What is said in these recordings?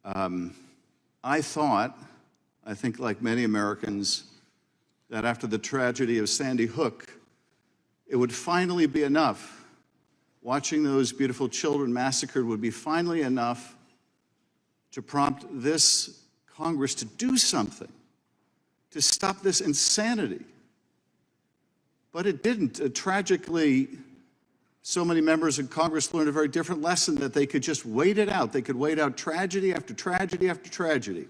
I thought, I think like many Americans, that after the tragedy of Sandy Hook, it would finally be enough. Watching those beautiful children massacred would be finally enough to prompt this Congress to do something, to stop this insanity. But it didn't. Tragically, so many members of Congress learned a very different lesson, that they could just wait it out. They could wait out tragedy after tragedy after tragedy,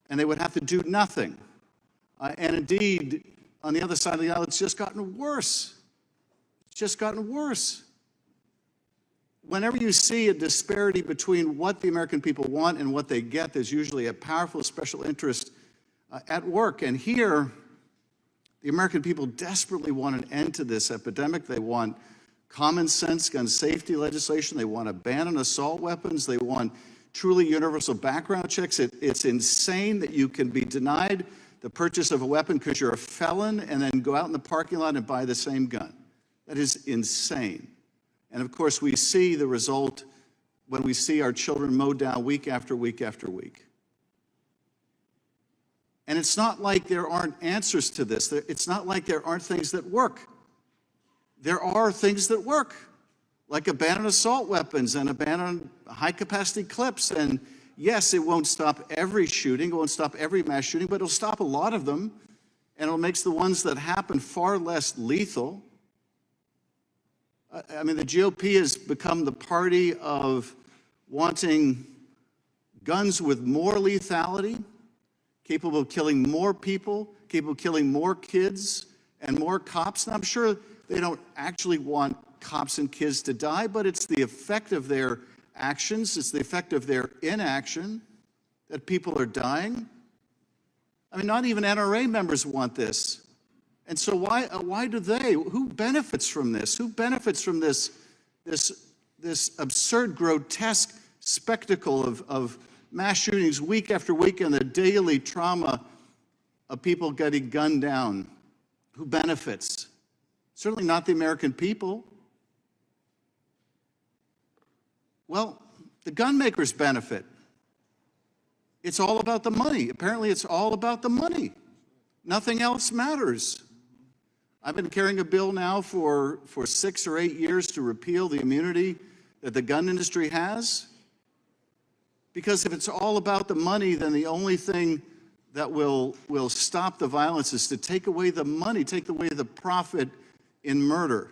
and they would have to do nothing. And indeed, on the other side of the aisle, it's just gotten worse. It's just gotten worse. Whenever you see a disparity between what the American people want and what they get, there's usually a powerful special interest at work. And here, the American people desperately want an end to this epidemic. They want common sense gun safety legislation. They want a ban on assault weapons. They want truly universal background checks. It's insane that you can be denied the purchase of a weapon because you're a felon and then go out in the parking lot and buy the same gun. That is insane. And of course, we see the result when we see our children mowed down week after week after week. And it's not like there aren't answers to this. It's not like there aren't things that work. There are things that work, like a ban on assault weapons and a ban on high-capacity clips. And yes, it won't stop every shooting, it won't stop every mass shooting, but it'll stop a lot of them, and it'll make the ones that happen far less lethal. I mean, the GOP has become the party of wanting guns with more lethality, capable of killing more people, capable of killing more kids and more cops. And I'm sure they don't actually want cops and kids to die, but it's the effect of their actions, it's the effect of their inaction that people are dying. I mean, not even NRA members want this. And so why do they? Who benefits from this? Who benefits from this absurd, grotesque spectacle of mass shootings week after week and the daily trauma of people getting gunned down? Who benefits? Certainly not the American people. Well, the gun makers benefit. It's all about the money. Apparently, it's all about the money. Nothing else matters. I've been carrying a bill now for 6 or 8 years to repeal the immunity that the gun industry has. Because if it's all about the money, then the only thing that will stop the violence is to take away the money, take away the profit in murder.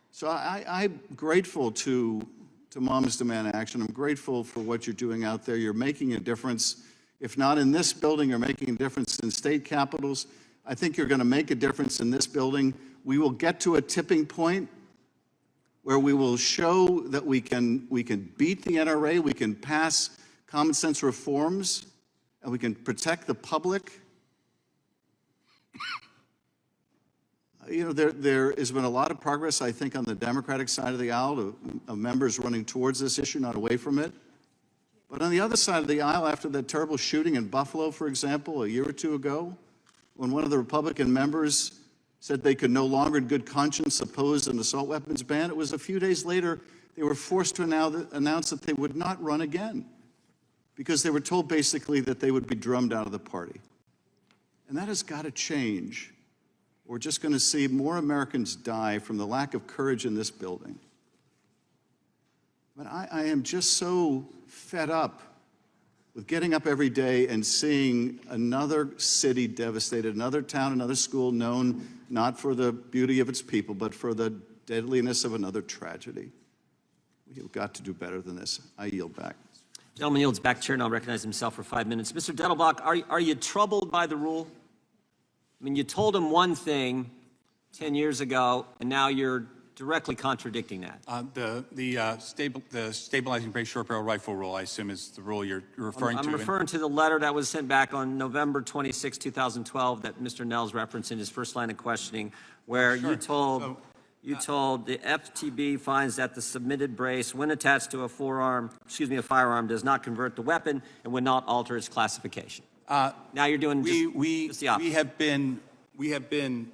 So I'm grateful to Moms Demand Action. I'm grateful for what you're doing out there. You're making a difference. If not in this building, you're making a difference in state capitals. I think you're going to make a difference in this building. We will get to a tipping point where we will show that we can beat the NRA, we can pass common sense reforms, and we can protect the public. You know, there has been a lot of progress, I think, on the Democratic side of the aisle of members running towards this issue, not away from it. But on the other side of the aisle, after that terrible shooting in Buffalo, for example, a year or two ago, when one of the Republican members said they could no longer in good conscience oppose an assault weapons ban, it was a few days later they were forced to announce that they would not run again because they were told basically that they would be drummed out of the party. And that has got to change. We're just going to see more Americans die from the lack of courage in this building. But I am just so fed up with getting up every day and seeing another city devastated, another town, another school known not for the beauty of its people, but for the deadliness of another tragedy. We've got to do better than this. I yield back. Gentleman yields back chair, and I'll recognize himself for 5 minutes. Mr. Dettelbach, are you troubled by the rule? I mean, you told him one thing 10 years ago, and now you're directly contradicting that. The stabilizing brace short barrel rifle rule, I assume, is the rule you're referring to. I'm referring to the letter that was sent back on November 26, 2012, that Mr. Nell's referenced in his first line of questioning, where you told the FTB finds that the submitted brace, when attached to a firearm, does not convert the weapon and would not alter its classification. Now you're doing just the opposite. We have been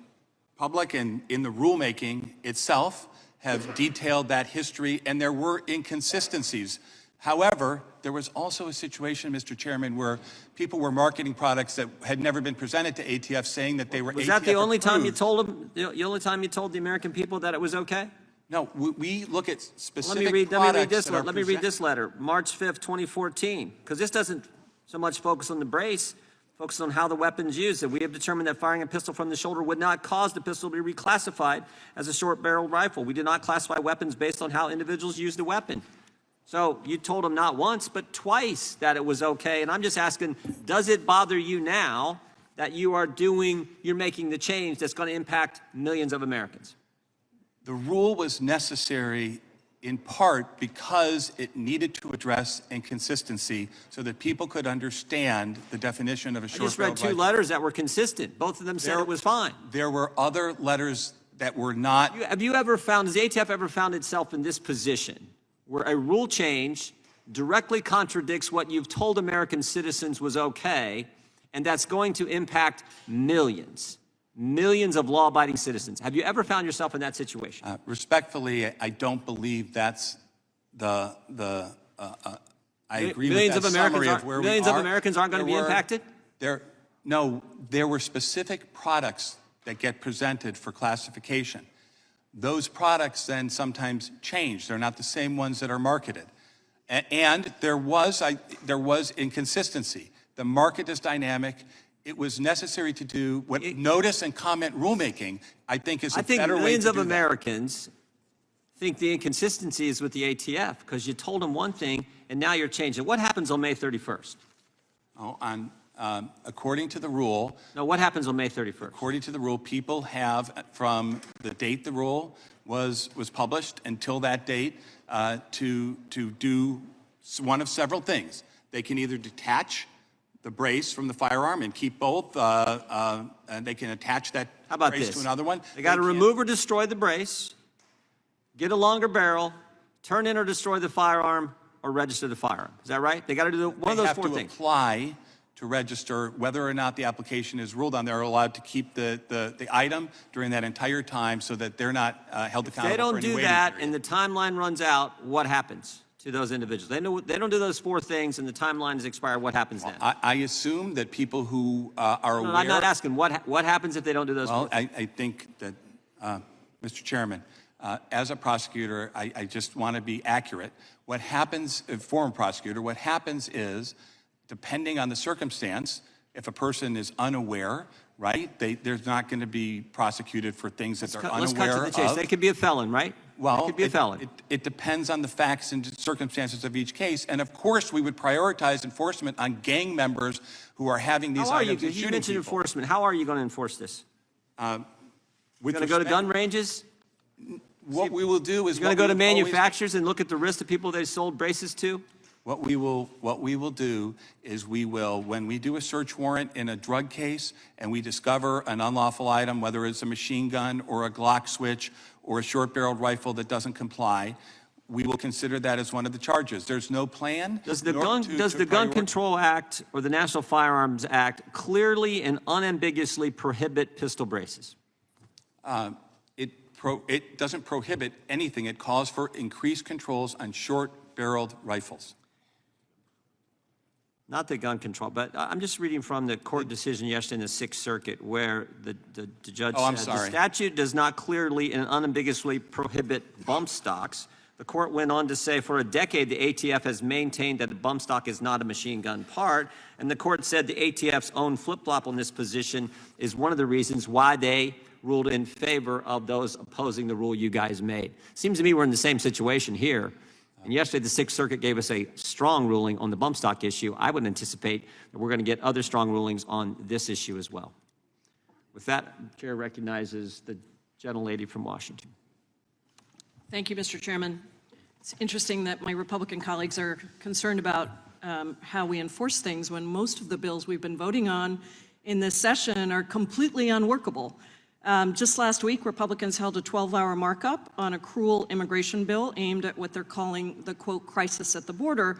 public and in the rulemaking itself have detailed that history, and there were inconsistencies. However, there was also a situation, Mr. Chairman, where people were marketing products that had never been presented to ATF, saying that they were ATF Was that the only time you approved. told them, the only time you told the American people that it was okay? No, we look at specific Let me read products this. Let me read this letter, March 5th, 2014, because this doesn't so much focus on the brace, focus on how the weapon's used. And we have determined that firing a pistol from the shoulder would not cause the pistol to be reclassified as a short-barreled rifle. We do not classify weapons based on how individuals use the weapon. So you told them not once, but twice that it was okay. And I'm just asking, does it bother you now that you're making the change that's going to impact millions of Americans? The rule was necessary in part because it needed to address inconsistency so that people could understand the definition of a I just short-barreled read two rifle. letters that were consistent. Both of them said it was fine. There were other letters that were not. Have you ever found, has the ATF ever found itself in this position where a rule change directly contradicts what you've told American citizens was okay, and that's going to impact millions of law-abiding citizens? Have you ever found yourself in that situation? Respectfully, I don't believe that's I agree Millions with of that Americans summary aren't- of where we are. millions of Americans aren't going to be impacted? No, there were specific products that get presented for classification. Those products then sometimes change. They're not the same ones that are marketed. And there was inconsistency. The market is dynamic. It was necessary to do what notice and comment rulemaking, I think, is a better way to do that. I think millions of Americans think the inconsistency is with the ATF because you told them one thing and now you're changing. What happens on May 31st? According to the rule, No, what happens on May 31st? according to the rule, people have, from the date the rule was published until that date, to do one of several things. They can either detach the brace from the firearm and keep both, and they can attach that How about brace this? to another one. They got to can- remove or destroy the brace, get a longer barrel, turn in or destroy the firearm, or register the firearm. Is that right? They got to do one of those four They have things. to apply to register. Whether or not the application is ruled on, they're allowed to keep the item during that entire time so that they're not held accountable They for don't any do waiting that period. and the timeline runs out, what happens to those individuals? They don't do those four things and the timeline is expired, what happens then? I assume that people who are aware. No, I'm not asking. What happens if they don't do those four Well, I think that, Mr. Chairman, as a prosecutor, I just want to be accurate. What happens, a former prosecutor, what happens is, depending on the circumstance, if a person is unaware, right, they're not going to be prosecuted for things that they're Let's cut unaware to the chase. of. They could be a felon, right? Well, They could be a felon. It depends on the facts and circumstances of each case. And of course, we would prioritize enforcement on gang members who are having these How are you? items and You shooting mentioned people. enforcement. How are you going to enforce this? With Going to go to respect- gun ranges? What we will do is You're going to what go to we've always- manufacturers and look at the risk of people they sold braces to? What we will do is we will, when we do a search warrant in a drug case and we discover an unlawful item, whether it's a machine gun or a Glock switch or a short-barreled rifle that doesn't comply, we will consider that as one of the charges. There's no plan. Does the nor Gun prioritize- Control Act or the National Firearms Act clearly and unambiguously prohibit pistol braces? It doesn't prohibit anything. It calls for increased controls on short-barreled rifles. Not the gun control, but I'm just reading from the court decision yesterday in the Sixth Circuit where the judge Oh, I'm said the sorry. statute does not clearly and unambiguously prohibit bump stocks. The court went on to say for a decade the ATF has maintained that a bump stock is not a machine gun part, and the court said the ATF's own flip-flop on this position is one of the reasons why they ruled in favor of those opposing the rule you guys made. Seems to me we're in the same situation here. And yesterday, the Sixth Circuit gave us a strong ruling on the bump stock issue. I would anticipate that we're going to get other strong rulings on this issue as well. With that, the Chair recognizes the gentlelady from Washington. Thank you, Mr. Chairman. It's interesting that my Republican colleagues are concerned about how we enforce things when most of the bills we've been voting on in this session are completely unworkable. Just last week, Republicans held a 12-hour markup on a cruel immigration bill aimed at what they're calling the, quote, crisis at the border.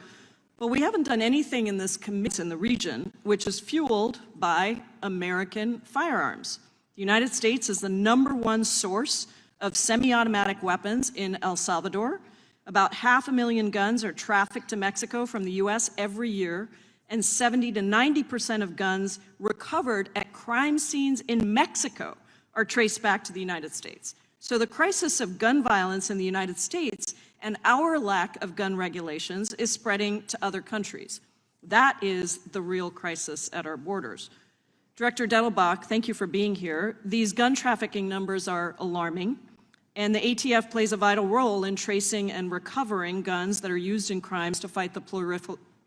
But we haven't done anything in this committee in the region, which is fueled by American firearms. The United States is the #1 source of semi-automatic weapons in El Salvador. About 500,000 guns are trafficked to Mexico from the U.S. every year, and 70 to 90% of guns recovered at crime scenes in Mexico are traced back to the United States. So the crisis of gun violence in the United States and our lack of gun regulations is spreading to other countries. That is the real crisis at our borders. Director Dettelbach, thank you for being here. These gun trafficking numbers are alarming, and the ATF plays a vital role in tracing and recovering guns that are used in crimes to fight the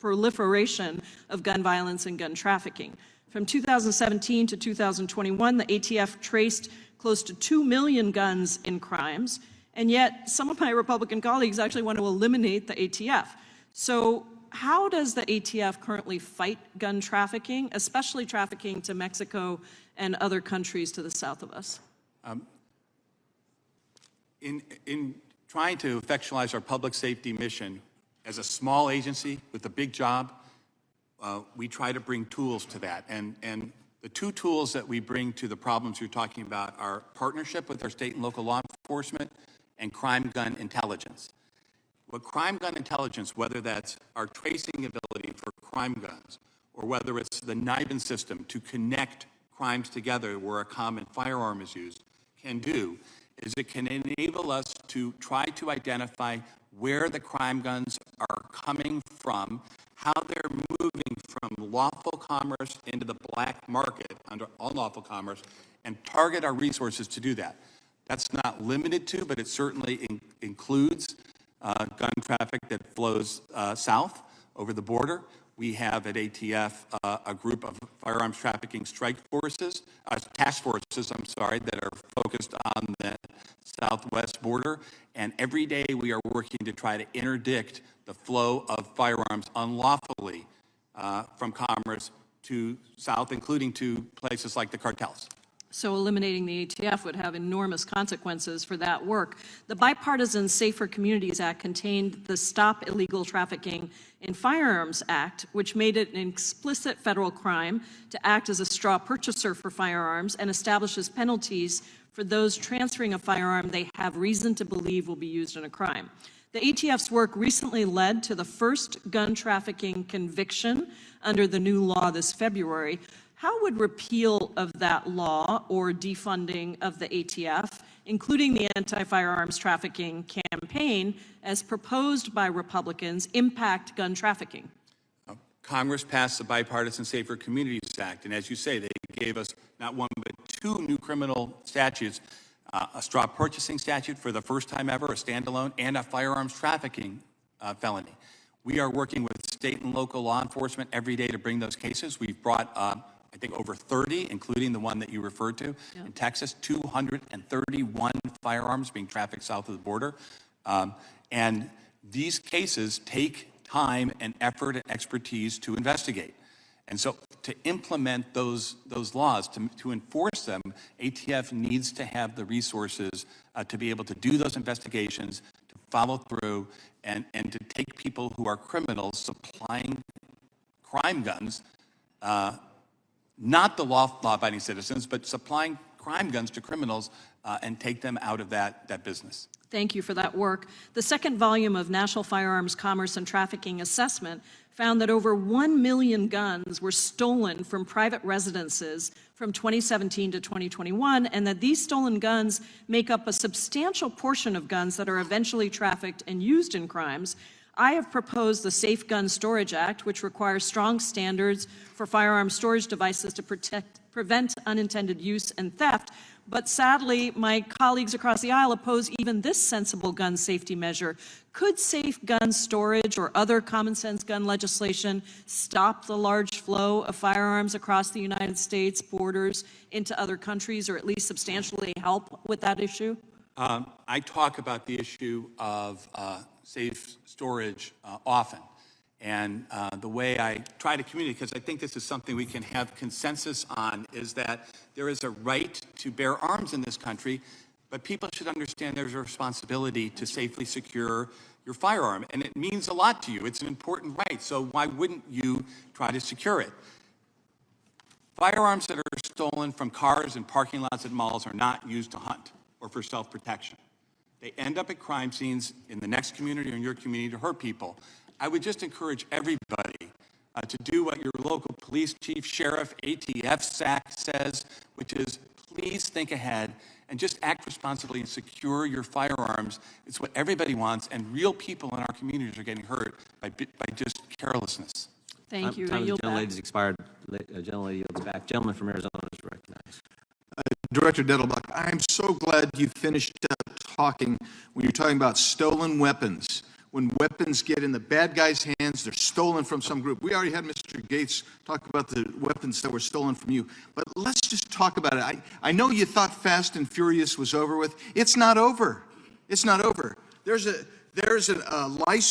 proliferation of gun violence and gun trafficking. From 2017 to 2021, the ATF traced close to 2 million guns in crimes, and yet some of my Republican colleagues actually want to eliminate the ATF. So how does the ATF currently fight gun trafficking, especially trafficking to Mexico and other countries to the south of us? In trying to effectualize our public safety mission, as a small agency with a big job, we try to bring tools to that. And the two tools that we bring to the problems you're talking about are partnership with our state and local law enforcement and crime gun intelligence. What crime gun intelligence, whether that's our tracing ability for crime guns, or whether it's the NIBIN system to connect crimes together where a common firearm is used, can do, is it can enable us to try to identify where the crime guns are coming from, how they're moving from lawful commerce into the black market under unlawful commerce, and target our resources to do that. That's not limited to, but it certainly includes gun traffic that flows south over the border. We have at ATF a group of firearms trafficking strike forces, task forces, that are focused on the southwest border. And every day we are working to try to interdict the flow of firearms unlawfully from commerce to south, including to places like the cartels. So eliminating the ATF would have enormous consequences for that work. The Bipartisan Safer Communities Act contained the Stop Illegal Trafficking in Firearms Act, which made it an explicit federal crime to act as a straw purchaser for firearms and establishes penalties for those transferring a firearm they have reason to believe will be used in a crime. The ATF's work recently led to the first gun trafficking conviction under the new law this February. How would repeal of that law or defunding of the ATF, including the anti-firearms trafficking campaign, as proposed by Republicans, impact gun trafficking? Congress passed the Bipartisan Safer Communities Act, and as you say, they gave us not one but two new criminal statutes, a straw purchasing statute for the first time ever, a standalone, and a firearms trafficking felony. We are working with state and local law enforcement every day to bring those cases. We've brought I think over 30, including the one that you referred to. In Texas, 231 firearms being trafficked south of the border. And these cases take time and effort and expertise to investigate. And so to implement those laws, to enforce them, ATF needs to have the resources to be able to do those investigations, to follow through, and to take people who are criminals supplying crime guns, not the law-abiding citizens, but supplying crime guns to criminals and take them out of that business. Thank you for that work. The second volume of National Firearms Commerce and Trafficking Assessment found that over 1 million guns were stolen from private residences from 2017 to 2021, and that these stolen guns make up a substantial portion of guns that are eventually trafficked and used in crimes. I have proposed the Safe Gun Storage Act, which requires strong standards for firearm storage devices to prevent unintended use and theft. But sadly, my colleagues across the aisle oppose even this sensible gun safety measure. Could safe gun storage or other common sense gun legislation stop the large flow of firearms across the United States borders into other countries, or at least substantially help with that issue? I talk about the issue of safe storage often. And the way I try to communicate, because I think this is something we can have consensus on, is that there is a right to bear arms in this country, but people should understand there's a responsibility to safely secure your firearm. And it means a lot to you. It's an important right, so why wouldn't you try to secure it? Firearms that are stolen from cars and parking lots at malls are not used to hunt or for self-protection. They end up at crime scenes in the next community or in your community to hurt people. I would just encourage everybody to do what your local police chief, sheriff, ATF, SAC says, which is please think ahead and just act responsibly and secure your firearms. It's what everybody wants, and real people in our communities are getting hurt by just carelessness. Thank you. I Time of yield the back. gentlelady's expired. Gentlelady yields back. Gentleman from Arizona is recognized. Director Dettelbach, I'm so glad you finished up talking when you're talking about stolen weapons. When weapons get in the bad guys' hands, they're stolen from some group. We already had Mr. Gates talk about the weapons that were stolen from you. But let's just talk about it. I know you thought Fast and Furious was over with. It's not over. It's not over. There's a license